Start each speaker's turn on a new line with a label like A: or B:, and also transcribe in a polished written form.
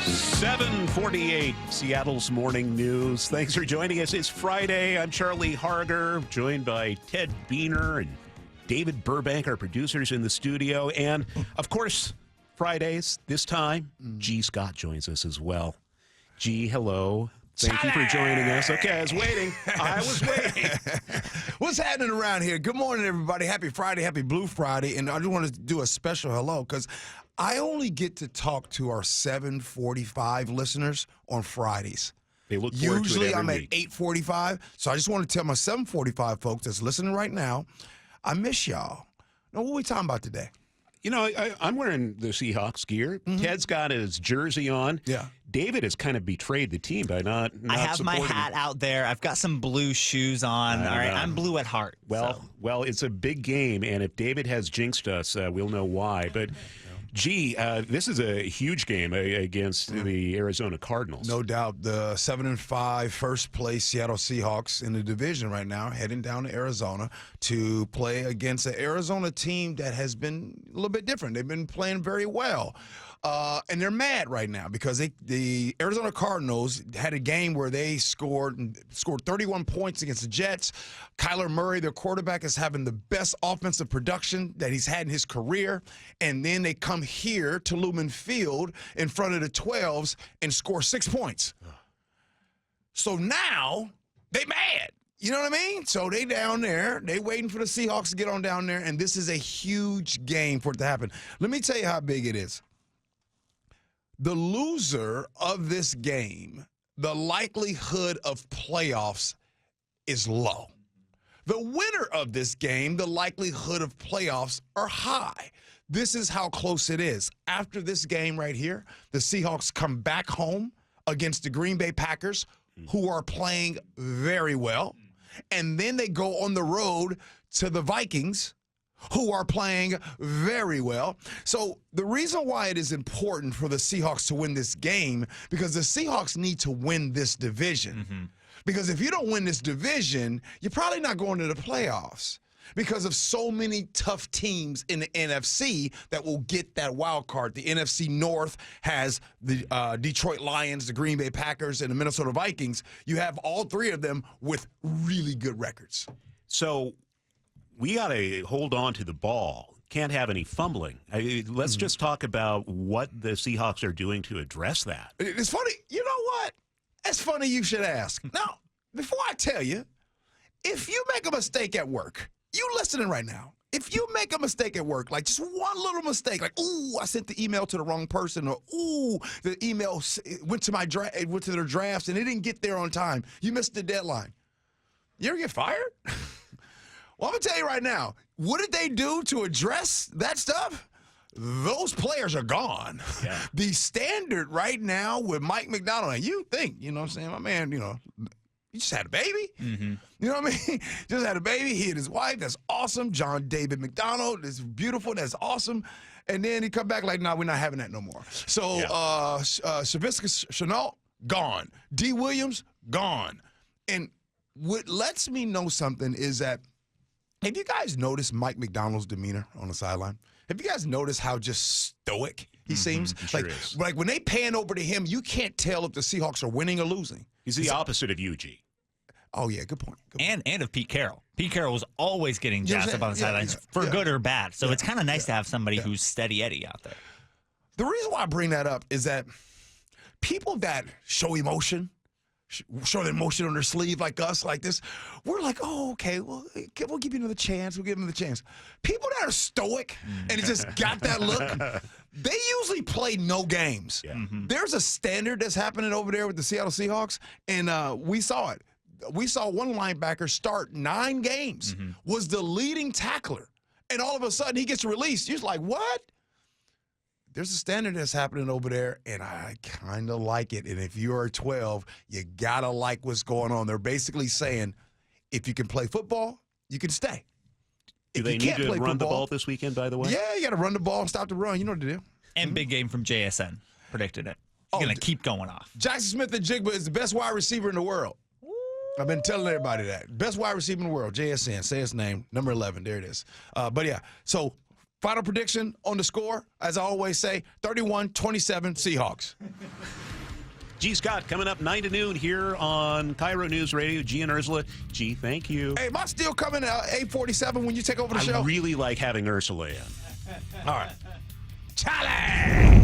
A: 7:48, Seattle's Morning News. Thanks for joining us. It's Friday. I'm Charlie Harger, joined by Ted Beener and David Burbank, our producers in the studio. And, of course, Fridays, this time, Gee Scott joins us as well. Gee, hello. Thank you for joining us. Okay, I was waiting.
B: What's happening around here? Good morning, everybody. Happy Friday. Happy Blue Friday. And I just want to do a special hello because I only get to talk to our 7:45 listeners on Fridays.
A: They look forward to it
B: Usually
A: every
B: I'm
A: week.
B: at 8:45. So I just want to tell my 7:45 folks that's listening right now, I miss y'all. Now, what are we talking about today?
A: You know, I'm wearing the Seahawks gear. Ted's got his jersey on.
B: Yeah.
A: David has kind of betrayed the team by not
C: I have my
A: supporting.
C: hat out there. I've got some blue shoes on. All right, I'm blue at heart.
A: Well, it's a big game, and if David has jinxed us, we'll know why. But, Gee, this is a huge game against the Arizona Cardinals.
B: No doubt. The 7-5 first place Seattle Seahawks in the division right now, heading down to Arizona to play against an Arizona team that has been a little bit different. They've been playing very well. And they're mad right now because the Arizona Cardinals had a game where they scored 31 points against the Jets. Kyler Murray, their quarterback, is having the best offensive production that he's had in his career. And then they come here to Lumen Field in front of the 12s and score 6 points. So now they mad. You know what I mean? So they down there. They waiting for the Seahawks to get on down there. And this is a huge game for it to happen. Let me tell you how big it is. The loser of this game, the likelihood of playoffs is low. The winner of this game, the likelihood of playoffs are high. This is how close it is. After this game right here, the Seahawks come back home against the Green Bay Packers, who are playing very well. And then they go on the road to the Vikings, who are playing very well. So the reason why it is important for the Seahawks to win this game, because the Seahawks need to win this division. Because if you don't win this division, you're probably not going to the playoffs because of so many tough teams in the NFC that will get that wild card. The NFC North has the Detroit Lions, the Green Bay Packers, and the Minnesota Vikings. You have all three of them with really good records.
A: So we got to hold on to the ball. Can't have any fumbling. Let's just talk about what the Seahawks are doing to address that.
B: It's funny. You know what? It's funny you should ask. Now, before I tell you, if you make a mistake at work, you listening right now, if you make a mistake at work, like just one little mistake, like, ooh, I sent the email to the wrong person, or ooh, the email went to their drafts and it didn't get there on time. You missed the deadline. You ever get fired? Well, I'm going to tell you right now, what did they do to address that stuff? Those players are gone.
A: Yeah.
B: The standard right now with Mike McDonald, and you think, you know what I'm saying, my man, he just had a baby. You know what I mean? Just had a baby. He and his wife. That's awesome. John David McDonald is beautiful. That's awesome. And then he come back like, no, we're not having that no more. So Shaviska Chenault, gone. D. Williams, gone. And what lets me know something is that, have you guys noticed Mike McDonald's demeanor on the sideline? Have you guys noticed how just stoic he seems? Like when they pan over to him, you can't tell if the Seahawks are winning or losing.
A: He's the opposite of Gee.
B: Oh, yeah, good point.
C: And of Pete Carroll. Pete Carroll was always getting jazzed up on the sidelines for good or bad. So it's kind of nice to have somebody who's steady Eddie out there.
B: The reason why I bring that up is that people that show emotion, show the emotion on their sleeve like us, like this, we're like, oh, okay, well, we'll give you another chance. We'll give them another chance. People that are stoic and just got that look, they usually play no games.
A: Yeah.
B: There's a standard that's happening over there with the Seattle Seahawks, and we saw it. We saw one linebacker start 9 games, was the leading tackler, and all of a sudden he gets released. You're just like, what? There's a standard that's happening over there, and I kind of like it. And if you're 12, you got to like what's going on. They're basically saying, if you can play football, you can stay.
A: Do they need to run the ball this weekend, by the way?
B: Yeah, you got to run the ball and stop the run. You know what to do.
C: And big game from JSN. Predicted it. He's going to keep going off.
B: Jackson Smith-Njigba is the best wide receiver in the world. I've been telling everybody that. Best wide receiver in the world, JSN. Say his name, number 11. There it is. But, yeah, so final prediction on the score, as I always say, 31-27 Seahawks.
A: G. Scott coming up 9 to noon here on KIRO Newsradio. Gee and Ursula. G, thank you.
B: Hey, am I still coming at 8:47 when you take over the show?
A: I really like having Ursula in.
B: All right. Charlie!